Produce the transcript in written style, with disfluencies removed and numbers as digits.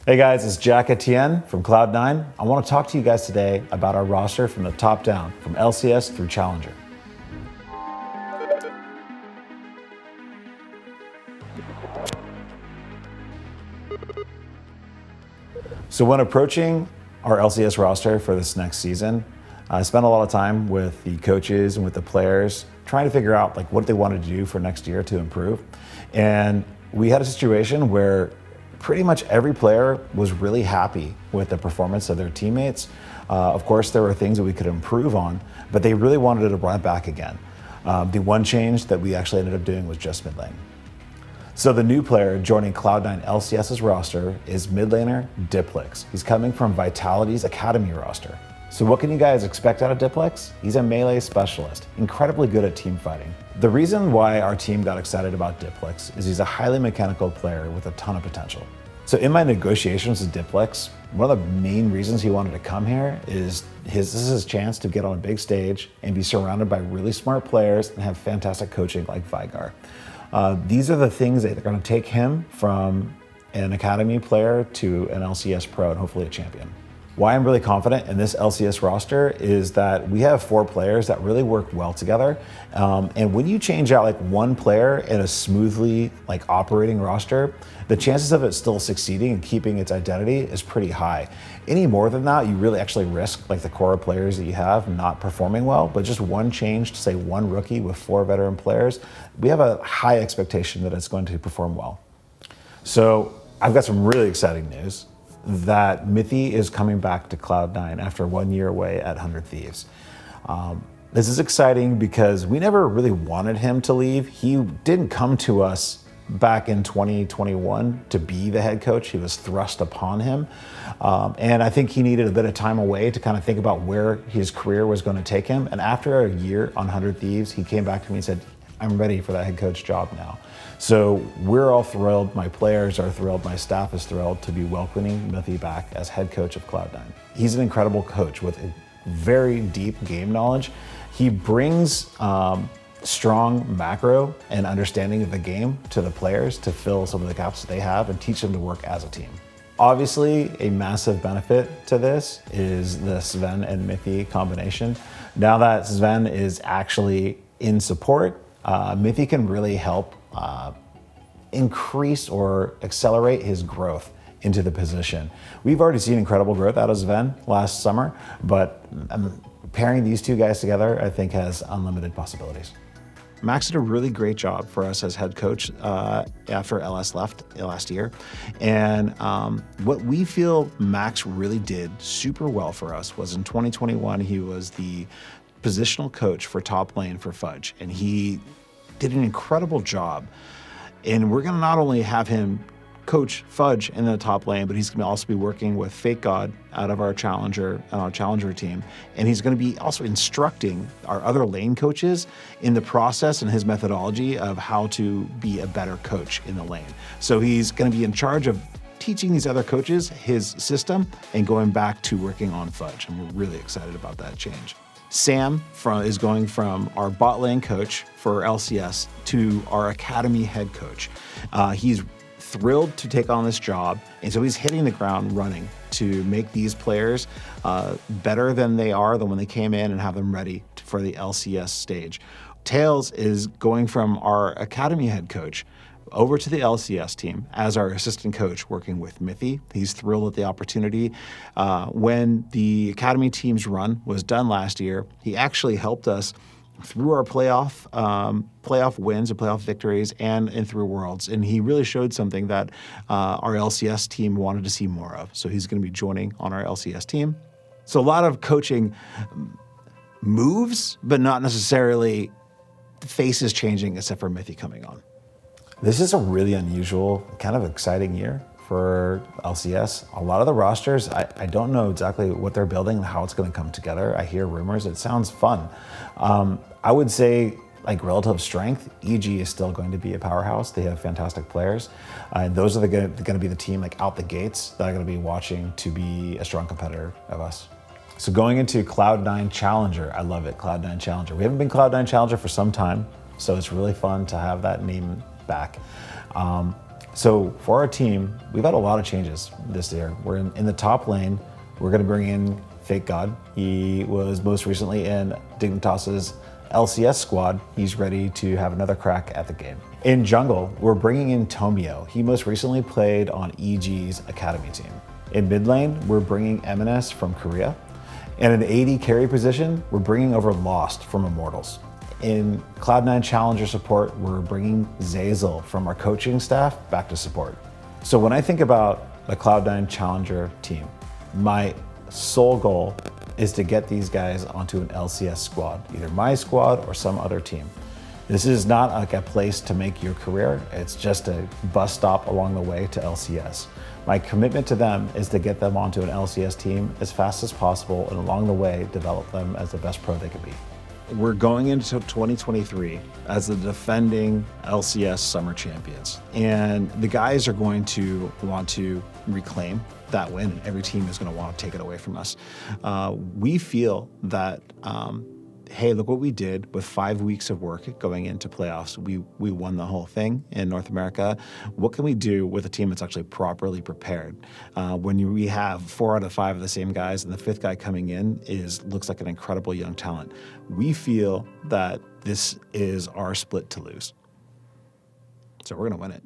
Hey guys, it's Jack Etienne from Cloud9. I want to talk to you guys today about our roster from the top down, from LCS through Challenger. So when approaching our LCS roster for this next season, I spent a lot of time with the coaches and with the players trying to figure out what they wanted to do for next year to improve. And we had a situation where pretty much every player was really happy with the performance of their teammates. Of course, there were things that we could improve on, but they really wanted to run it back again. The one change that we actually ended up doing was just mid lane. So the new player joining Cloud9 LCS's roster is mid laner Diplex. He's coming from Vitality's Academy roster. So what can you guys expect out of Diplex? He's a melee specialist, incredibly good at team fighting. The reason why our team got excited about Diplex is he's a highly mechanical player with a ton of potential. So in my negotiations with Diplex, one of the main reasons he wanted to come here is this is his chance to get on a big stage and be surrounded by really smart players and have fantastic coaching like Vigar. These are the things that are going to take him from an academy player to an LCS pro and hopefully a champion. Why I'm really confident in this LCS roster is that we have 4 players that really work well together. And when you change out one player in a smoothly operating roster, the chances of it still succeeding and keeping its identity is pretty high. Any more than that, you really actually risk the core players that you have not performing well, but just one change to say one rookie with 4 veteran players, we have a high expectation that it's going to perform well. So I've got some really exciting news that Mithy is coming back to Cloud9 after 1 year away at 100 Thieves. This is exciting because we never really wanted him to leave. He didn't come to us back in 2021 to be the head coach. He was thrust upon him. And I think he needed a bit of time away to kind of think about where his career was going to take him. And after a year on 100 Thieves, he came back to me and said, I'm ready for that head coach job now. So we're all thrilled, my players are thrilled, my staff is thrilled to be welcoming Mithy back as head coach of Cloud9. He's an incredible coach with a very deep game knowledge. He brings strong macro and understanding of the game to the players to fill some of the gaps that they have and teach them to work as a team. Obviously, a massive benefit to this is the Sven and Mithy combination. Now that Sven is actually in support, Mithy can really help increase or accelerate his growth into the position. We've already seen incredible growth out of Sven last summer, but pairing these two guys together, I think, has unlimited possibilities. Max did a really great job for us as head coach after LS left last year. And what we feel Max really did super well for us was in 2021, he was the positional coach for top lane for Fudge. And he did an incredible job. And we're going to not only have him coach Fudge in the top lane, but he's going to also be working with Fake God out of our Challenger team. And he's going to be also instructing our other lane coaches in the process and his methodology of how to be a better coach in the lane. So he's going to be in charge of teaching these other coaches his system and going back to working on Fudge. And we're really excited about that change. Sam is going from our bot lane coach for LCS to our academy head coach. He's thrilled to take on this job, and so he's hitting the ground running to make these players better than they are than when they came in and have them ready for the LCS stage. Tails is going from our academy head coach over to the LCS team as our assistant coach working with Mithy. He's thrilled at the opportunity. When the academy team's run was done last year, he actually helped us through our playoff wins and playoff victories and through Worlds. And he really showed something that our LCS team wanted to see more of. So he's going to be joining on our LCS team. So a lot of coaching moves, but not necessarily faces changing except for Mithy coming on. This is a really unusual, kind of exciting year for LCS. A lot of the rosters, I don't know exactly what they're building and how it's going to come together. I hear rumors. It sounds fun. I would say, relative strength, EG is still going to be a powerhouse. They have fantastic players. And those are going to be the team out the gates that I'm going to be watching to be a strong competitor of us. So going into Cloud9 Challenger, I love it, Cloud9 Challenger. We haven't been Cloud9 Challenger for some time, so it's really fun to have that name back. So for our team, we've had a lot of changes this year. We're in the top lane. We're going to bring in Fake God. He was most recently in Dignitas's LCS squad. He's ready to have another crack at the game. In jungle, we're bringing in Tomio. He most recently played on EG's academy team. In mid lane, we're bringing MNS from Korea. And in the AD carry position, we're bringing over Lost from Immortals. In Cloud9 Challenger support, we're bringing Zazel from our coaching staff back to support. So when I think about the Cloud9 Challenger team, my sole goal is to get these guys onto an LCS squad, either my squad or some other team. This is not like a place to make your career. It's just a bus stop along the way to LCS. My commitment to them is to get them onto an LCS team as fast as possible, and along the way, develop them as the best pro they could be. We're going into 2023 as the defending LCS summer champions. And the guys are going to want to reclaim that win, and every team is going to want to take it away from us. We feel that, hey, look what we did with 5 weeks of work going into playoffs. We won the whole thing in North America. What can we do with a team that's actually properly prepared? When we have 4 out of 5 of the same guys, and the 5th guy coming in looks like an incredible young talent. We feel that this is our split to lose. So we're going to win it.